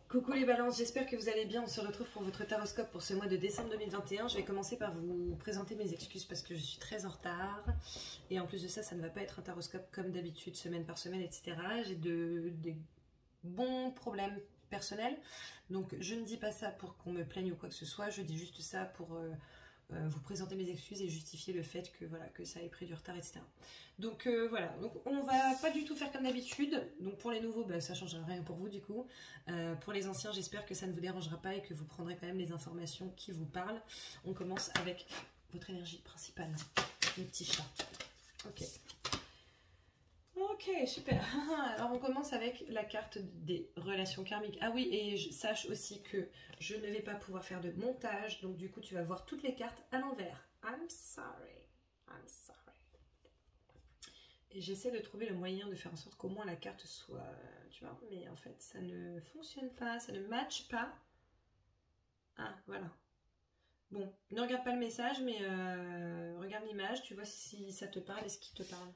Coucou les balances, j'espère que vous allez bien. On se retrouve pour votre taroscope pour ce mois de décembre 2021. Je vais commencer par vous présenter mes excuses parce que je suis très en retard. Et en plus de ça, ça ne va pas être un taroscope comme d'habitude, semaine par semaine, etc. J'ai des bons problèmes personnels. Donc je ne dis pas ça pour qu'on me plaigne ou quoi que ce soit. Je dis juste ça pour vous présenter mes excuses et justifier le fait que, voilà, que ça ait pris du retard, etc. Donc voilà, donc on va pas du tout faire comme d'habitude. Donc pour les nouveaux, bah, ça ne changera rien pour vous du coup. Pour les anciens, j'espère que ça ne vous dérangera pas et que vous prendrez quand même les informations qui vous parlent. On commence avec votre énergie principale, le petit chat. Ok. Ok, super. Alors on commence avec la carte des relations karmiques. Ah oui, et sache aussi que je ne vais pas pouvoir faire de montage, donc du coup tu vas voir toutes les cartes à l'envers. I'm sorry. I'm sorry. Et j'essaie de trouver le moyen de faire en sorte qu'au moins la carte soit, tu vois, mais en fait ça ne fonctionne pas, ça ne matche pas. Ah, voilà. Bon, ne regarde pas le message, mais regarde l'image, tu vois si ça te parle et ce qui te parle.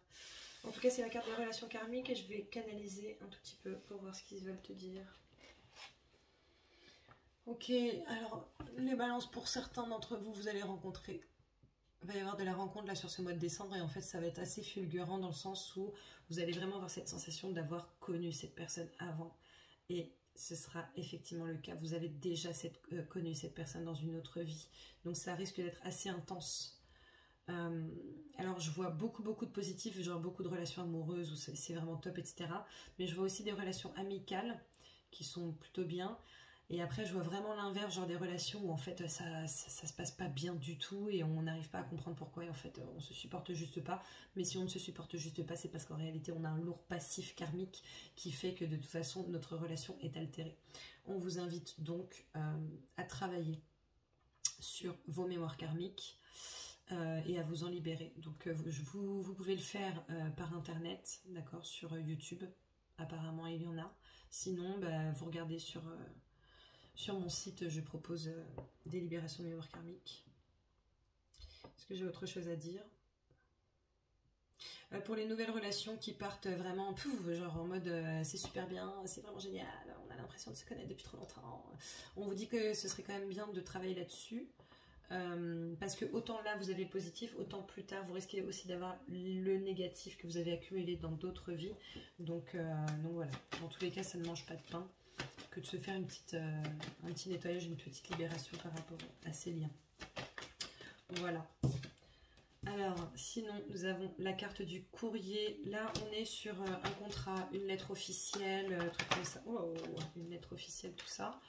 En tout cas, c'est la carte des relations karmiques et je vais canaliser un tout petit peu pour voir ce qu'ils veulent te dire. Ok, alors les balances, pour certains d'entre vous, vous allez rencontrer. Il va y avoir de la rencontre là sur ce mois de décembre et en fait ça va être assez fulgurant dans le sens où vous allez vraiment avoir cette sensation d'avoir connu cette personne avant. Et ce sera effectivement le cas. Vous avez déjà connu cette personne dans une autre vie. Donc ça risque d'être assez intense. Alors je vois beaucoup de positifs, genre beaucoup de relations amoureuses où c'est vraiment top, etc. Mais je vois aussi des relations amicales qui sont plutôt bien. Et après je vois vraiment l'inverse, genre des relations où en fait ça se passe pas bien du tout et on n'arrive pas à comprendre pourquoi. Et en fait on se supporte juste pas. Mais si on ne se supporte juste pas, c'est parce qu'en réalité on a un lourd passif karmique qui fait que de toute façon notre relation est altérée. On vous invite donc à travailler sur vos mémoires karmiques. Et à vous en libérer. Donc vous pouvez le faire par internet, d'accord, sur YouTube. Apparemment il y en a. Sinon, bah, vous regardez sur mon site, je propose des libérations de mémoire karmique. Est-ce que j'ai autre chose à dire? Pour les nouvelles relations qui partent vraiment, genre en mode c'est super bien, c'est vraiment génial, on a l'impression de se connaître depuis trop longtemps. On vous dit que ce serait quand même bien de travailler là-dessus. Parce que autant là vous avez le positif, autant plus tard vous risquez aussi d'avoir le négatif que vous avez accumulé dans d'autres vies. Donc voilà, dans tous les cas ça ne mange pas de pain que de se faire un petit nettoyage, une petite libération par rapport à ces liens. Voilà. Alors sinon nous avons la carte du courrier. Là on est sur un contrat, une lettre officielle, truc comme ça. Oh, une lettre officielle, tout ça.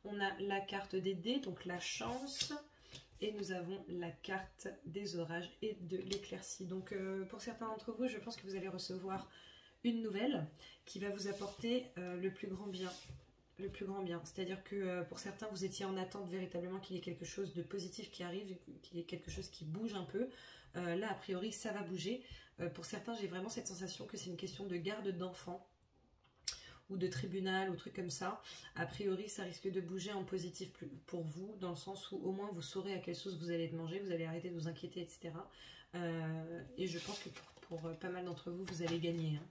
On a la carte des dés, donc la chance. Et nous avons la carte des orages et de l'éclaircie. Donc pour certains d'entre vous, je pense que vous allez recevoir une nouvelle qui va vous apporter le plus grand bien. Le plus grand bien. C'est-à-dire que pour certains, vous étiez en attente véritablement qu'il y ait quelque chose de positif qui arrive, qu'il y ait quelque chose qui bouge un peu. Là, a priori, ça va bouger. Pour certains, j'ai vraiment cette sensation que c'est une question de garde d'enfant ou de tribunal ou trucs comme ça. A priori ça risque de bouger en positif pour vous, dans le sens où au moins vous saurez à quelle sauce vous allez manger, vous allez arrêter de vous inquiéter, etc. Et je pense que pour pas mal d'entre vous, vous allez gagner, hein.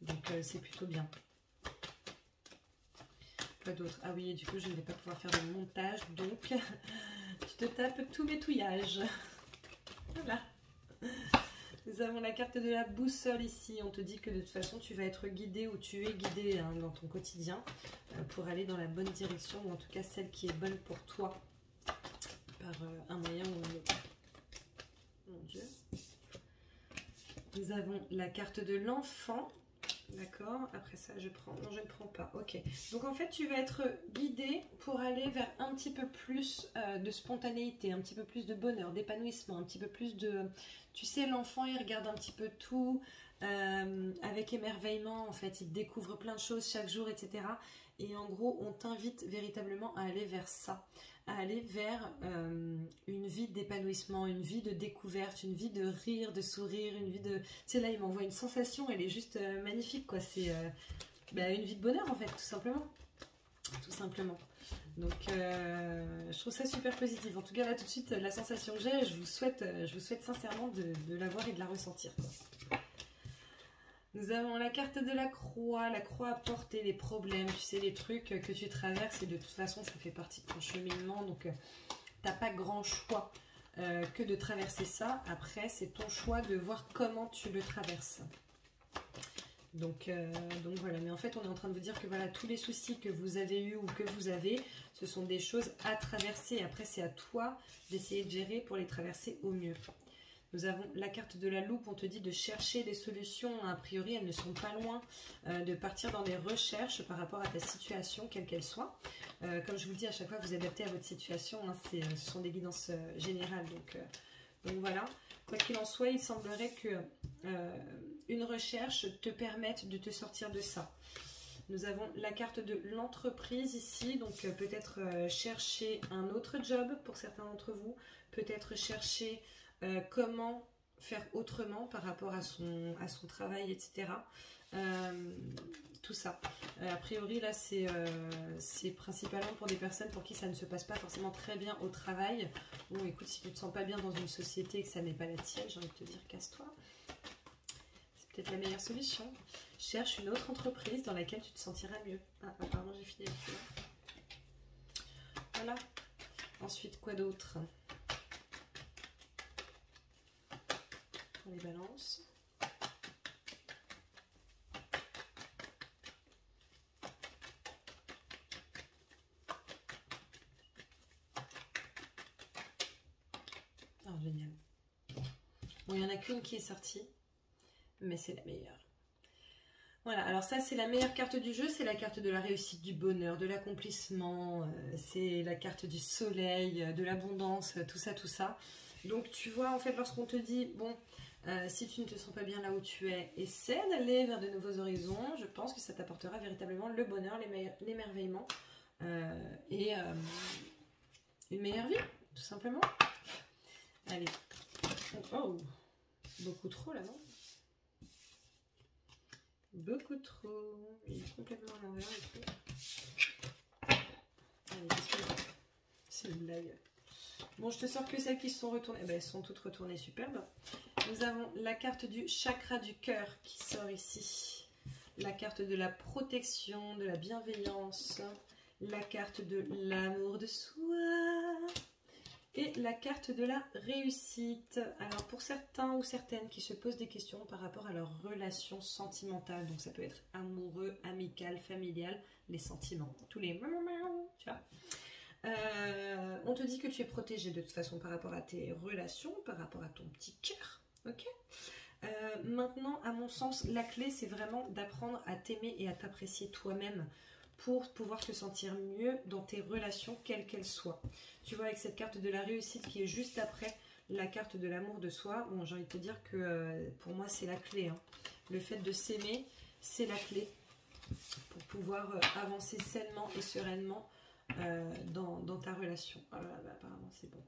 Donc c'est plutôt bien. Pas d'autre. Ah oui, et du coup je ne vais pas pouvoir faire de montage, donc tu te tapes tous mes touillages. Voilà. Nous avons la carte de la boussole ici. On te dit que de toute façon, tu vas être guidé ou tu es guidé, hein, dans ton quotidien pour aller dans la bonne direction, ou en tout cas celle qui est bonne pour toi, par un moyen ou un autre. Mon Dieu. Nous avons la carte de l'enfant. D'accord, après ça je prends, non je ne prends pas, ok. Donc en fait tu vas être guidé pour aller vers un petit peu plus de spontanéité, un petit peu plus de bonheur, d'épanouissement, un petit peu plus de... Tu sais, l'enfant il regarde un petit peu tout avec émerveillement, en fait il découvre plein de choses chaque jour, etc. Et en gros on t'invite véritablement à aller vers ça, à aller vers une vie d'épanouissement, une vie de découverte, une vie de rire, de sourire, une vie de... Tu sais, là, il m'envoie une sensation, elle est juste magnifique, quoi. C'est une vie de bonheur, en fait, tout simplement. Tout simplement. Donc, je trouve ça super positif. En tout cas, là, tout de suite, la sensation que j'ai, je vous souhaite sincèrement de la voir et de la ressentir, quoi. Nous avons la carte de la croix à porter, les problèmes, tu sais, les trucs que tu traverses et de toute façon ça fait partie de ton cheminement, donc t'as pas grand choix que de traverser ça. Après c'est ton choix de voir comment tu le traverses. Donc voilà, mais en fait on est en train de vous dire que voilà, tous les soucis que vous avez eu ou que vous avez, ce sont des choses à traverser. Après c'est à toi d'essayer de gérer pour les traverser au mieux. Nous avons la carte de la loupe, on te dit de chercher des solutions, a priori elles ne sont pas loin, de partir dans des recherches par rapport à ta situation, quelle qu'elle soit. Comme je vous le dis à chaque fois, vous adaptez à votre situation, hein, ce sont des guidances générales, donc voilà. Quoi qu'il en soit, il semblerait que une recherche te permette de te sortir de ça. Nous avons la carte de l'entreprise ici, donc peut-être chercher un autre job pour certains d'entre vous, peut-être chercher comment faire autrement par rapport à son travail, etc. Tout ça. A priori, là, c'est principalement pour des personnes pour qui ça ne se passe pas forcément très bien au travail. Bon, écoute, si tu ne te sens pas bien dans une société et que ça n'est pas la tienne, j'ai envie de te dire, casse-toi. C'est peut-être la meilleure solution. Cherche une autre entreprise dans laquelle tu te sentiras mieux. Ah, apparemment, j'ai fini avec ça. Voilà. Ensuite, quoi d'autre ? Pour les balances. Oh, génial. Bon, il n'y en a qu'une qui est sortie, mais c'est la meilleure. Voilà, alors ça c'est la meilleure carte du jeu, c'est la carte de la réussite, du bonheur, de l'accomplissement, c'est la carte du soleil, de l'abondance, tout ça, tout ça. Donc tu vois, en fait, lorsqu'on te dit, bon, si tu ne te sens pas bien là où tu es, essaie d'aller vers de nouveaux horizons, je pense que ça t'apportera véritablement le bonheur, l'émerveillement et une meilleure vie, tout simplement. Allez. Oh, beaucoup trop là, non? Beaucoup trop. Il est complètement à l'envers et tout. Allez, c'est une blague. Bon, je te sors que celles qui se sont retournées. Eh ben, elles sont toutes retournées, superbes. Nous avons la carte du chakra du cœur qui sort ici. La carte de la protection, de la bienveillance. La carte de l'amour de soi. Et la carte de la réussite. Alors pour certains ou certaines qui se posent des questions par rapport à leur relation sentimentale, donc ça peut être amoureux, amical, familial, les sentiments, tous les tu vois. On te dit que tu es protégé de toute façon par rapport à tes relations, par rapport à ton petit cœur, ok. Maintenant, à mon sens, la clé c'est vraiment d'apprendre à t'aimer et à t'apprécier toi-même pour pouvoir te sentir mieux dans tes relations, quelles qu'elles soient. Tu vois, avec cette carte de la réussite qui est juste après la carte de l'amour de soi, bon, j'ai envie de te dire que pour moi, c'est la clé. Hein. Le fait de s'aimer, c'est la clé pour pouvoir avancer sainement et sereinement dans ta relation. Oh là là, bah, apparemment, c'est bon.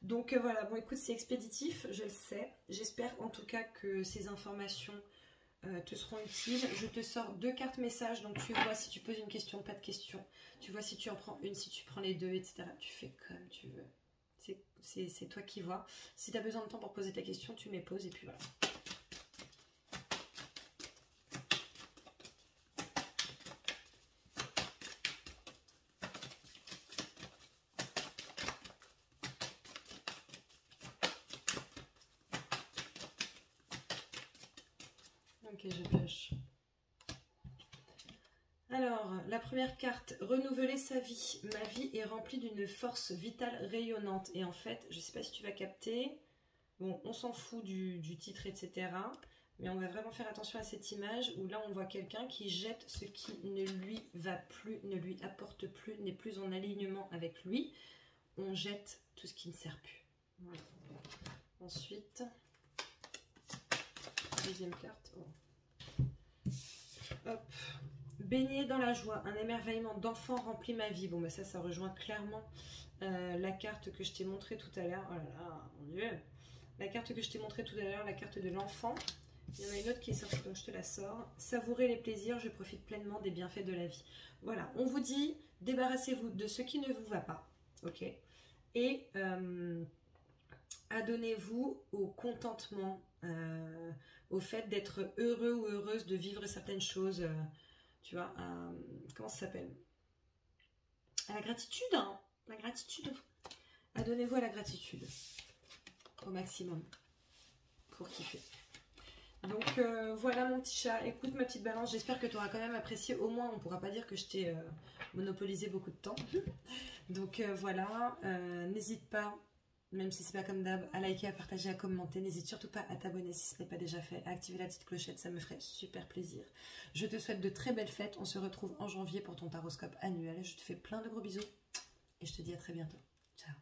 Donc voilà, bon, écoute, c'est expéditif, je le sais. J'espère en tout cas que ces informations te seront utiles. Je te sors 2 cartes messages, donc tu vois si tu poses une question, pas de question. Tu vois si tu en prends une, si tu prends les deux, etc. Tu fais comme tu veux. C'est toi qui vois. Si tu as besoin de temps pour poser ta question, tu m'y poses et puis voilà. Ok, je pioche. Alors, la première carte, renouveler sa vie. Ma vie est remplie d'une force vitale rayonnante. Et en fait, je ne sais pas si tu vas capter, bon, on s'en fout du titre, etc. Mais on va vraiment faire attention à cette image où là, on voit quelqu'un qui jette ce qui ne lui va plus, ne lui apporte plus, n'est plus en alignement avec lui. On jette tout ce qui ne sert plus. Voilà. Ensuite, deuxième carte. Oh. Hop. Baigner dans la joie, un émerveillement d'enfant remplit ma vie. Bon, bah ça rejoint clairement la carte que je t'ai montrée tout à l'heure. Oh là là, mon Dieu. La carte que je t'ai montrée tout à l'heure, la carte de l'enfant. Il y en a une autre qui est sortie, donc je te la sors. Savourer les plaisirs, je profite pleinement des bienfaits de la vie. Voilà, on vous dit, débarrassez-vous de ce qui ne vous va pas, ok. Et adonnez-vous au contentement, au fait d'être heureux ou heureuse de vivre certaines choses, tu vois, comment ça s'appelle? À la gratitude, hein, la gratitude. Adonnez-vous à la gratitude au maximum pour kiffer. Donc voilà mon petit chat, écoute ma petite balance, j'espère que tu auras quand même apprécié, au moins on pourra pas dire que je t'ai monopolisé beaucoup de temps. Donc voilà, n'hésite pas, même si c'est pas comme d'hab, à liker, à partager, à commenter, n'hésite surtout pas à t'abonner si ce n'est pas déjà fait, à activer la petite clochette, ça me ferait super plaisir. Je te souhaite de très belles fêtes, on se retrouve en janvier pour ton taroscope annuel, je te fais plein de gros bisous et je te dis à très bientôt. Ciao.